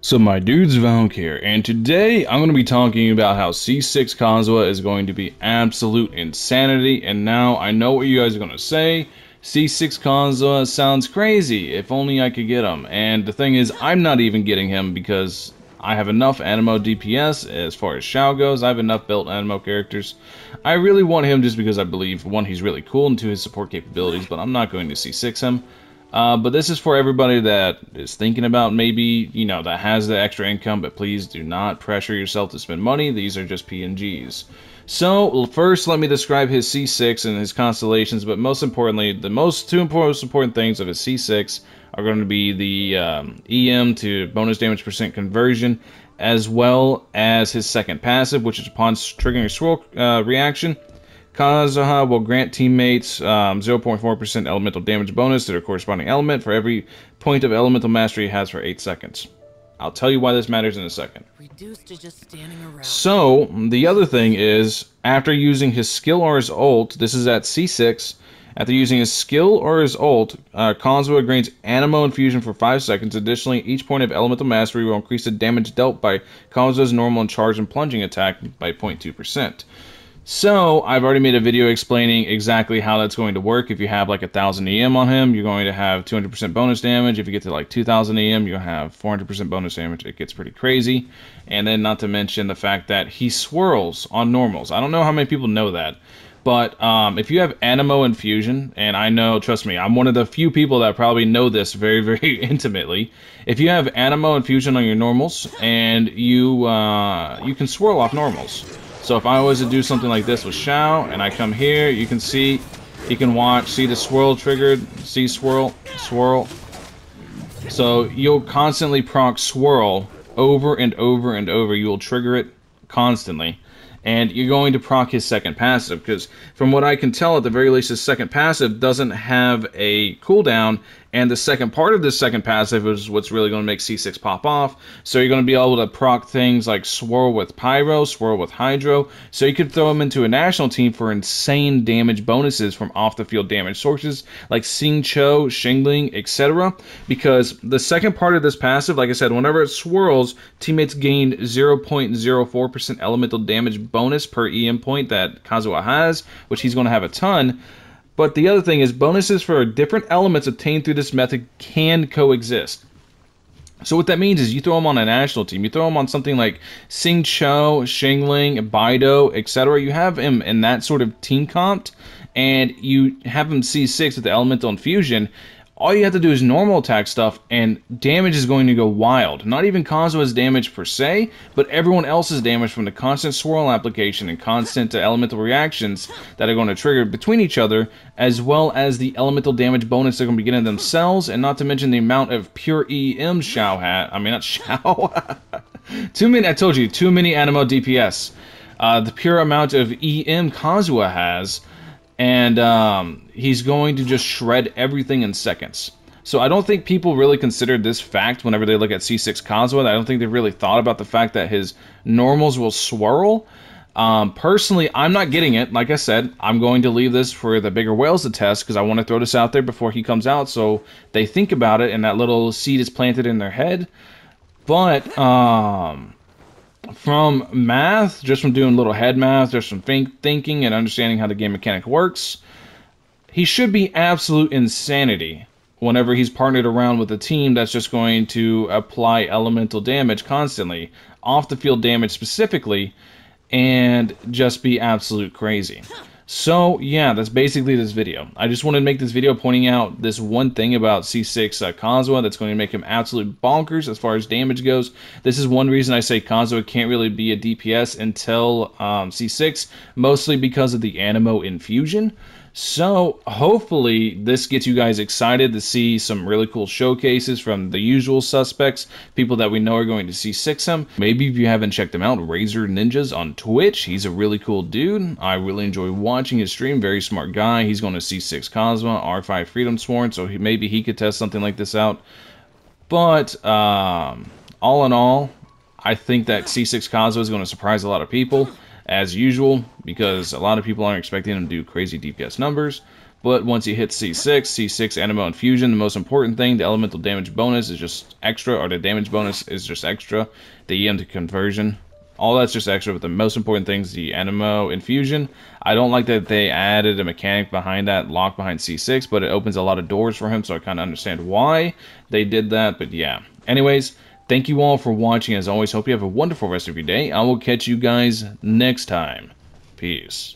So my dude's Valk here, and today I'm going to be talking about how C6 Kazuha is going to be absolute insanity, and now I know what you guys are going to say. C6 Kazuha sounds crazy, if only I could get him. And the thing is, I'm not even getting him because I have enough Animo DPS as far as Shao goes. I have enough built Animo characters. I really want him just because I believe, one, he's really cool, and two, his support capabilities, but I'm not going to C6 him. But this is for everybody that is thinking about maybe, that has the extra income, but please do not pressure yourself to spend money. These are just PNGs. So, first let me describe his C6 and his constellations, but most importantly, the two most important things of his C6 are going to be the EM to bonus damage percent conversion, as well as his second passive, which is upon triggering a swirl reaction. Kazuha will grant teammates 0.4% elemental damage bonus to their corresponding element for every point of elemental mastery he has for 8 seconds. I'll tell you why this matters in a second. Reduced to just standing around. So, the other thing is, after using his skill or his ult, this is at C6, after using his skill or his ult, Kazuha grants Animo Infusion for 5 seconds. Additionally, each point of elemental mastery will increase the damage dealt by Kazuha's normal and charge and plunging attack by 0.2%. So, I've already made a video explaining exactly how that's going to work. If you have like 1000 EM on him, you're going to have 200% bonus damage. If you get to like 2000 EM, you'll have 400% bonus damage. It gets pretty crazy. And then not to mention the fact that he swirls on normals. I don't know how many people know that. But if you have Animo Infusion, and I know, trust me, I'm one of the few people that probably know this very, very intimately. If you have Animo Infusion on your normals, and you can swirl off normals. So if I was to do something like this with Shao, and I come here, you can see, you can watch, see the swirl triggered, see swirl, swirl. So you'll constantly proc swirl over and over and over. You will trigger it constantly. And you're going to proc his second passive, because from what I can tell, at the very least, his second passive doesn't have a cooldown, and the second part of this second passive is what's really going to make C6 pop off. So you're going to be able to proc things like Swirl with Pyro, Swirl with Hydro, so you could throw him into a national team for insane damage bonuses from off-the-field damage sources like Xing Cho, Xingling, etc. Because the second part of this passive, like I said, whenever it swirls, teammates gain 0.04% elemental damage bonus per EM point that Kazuha has, which he's going to have a ton. But the other thing is, bonuses for different elements obtained through this method can coexist. So what that means is, you throw him on a national team, you throw him on something like Xing Cho, Xingling, Baido, etc. You have him in that sort of team comp, and you have him C6 with the elemental infusion. All you have to do is normal attack stuff, and damage is going to go wild. Not even Kazuha's damage per se, but everyone else's damage from the constant swirl application and constant elemental reactions that are going to trigger between each other, as well as the elemental damage bonus they're going to be getting themselves, and not to mention the amount of pure EM Shao hat. I mean, not Shao. Too many, I told you, too many Animo DPS. The pure amount of EM Kazuha has, and he's going to just shred everything in seconds. So I don't think people really considered this fact whenever they look at C6 Kazuha. I don't think they really thought about the fact that his normals will swirl. Personally, I'm not getting it. Like I said, I'm going to leave this for the bigger whales to test, because I want to throw this out there before he comes out so they think about it and that little seed is planted in their head. But from math, just from doing little head math, just from thinking and understanding how the game mechanic works, he should be absolute insanity whenever he's partnered around with a team that's just going to apply elemental damage constantly, off the field damage specifically, and just be absolute crazy. So, yeah, that's basically this video. I just wanted to make this video pointing out this one thing about C6 Kazuha that's going to make him absolute bonkers as far as damage goes. This is one reason I say Kazuha can't really be a DPS until C6, mostly because of the Animo Infusion. So, hopefully, this gets you guys excited to see some really cool showcases from the usual suspects, people that we know are going to C6 him. Maybe if you haven't checked him out, Razor Ninjas on Twitch. He's a really cool dude. I really enjoy watching his stream. Very smart guy. He's going to C6 Kazuha, R5 Freedom Sworn, so maybe he could test something like this out. But, all in all, I think that C6 Kazuha is going to surprise a lot of people, as usual, because a lot of people aren't expecting him to do crazy DPS numbers. But once you hit C6 Animo Infusion, the most important thing, the elemental damage bonus is just extra, or the damage bonus is just extra. The EM to conversion, all that's just extra, but the most important thing is the Animo Infusion. I don't like that they added a mechanic behind that, lock behind C6, but it opens a lot of doors for him, so I kind of understand why they did that, but yeah. Anyways, thank you all for watching. As always, hope you have a wonderful rest of your day. I will catch you guys next time. Peace.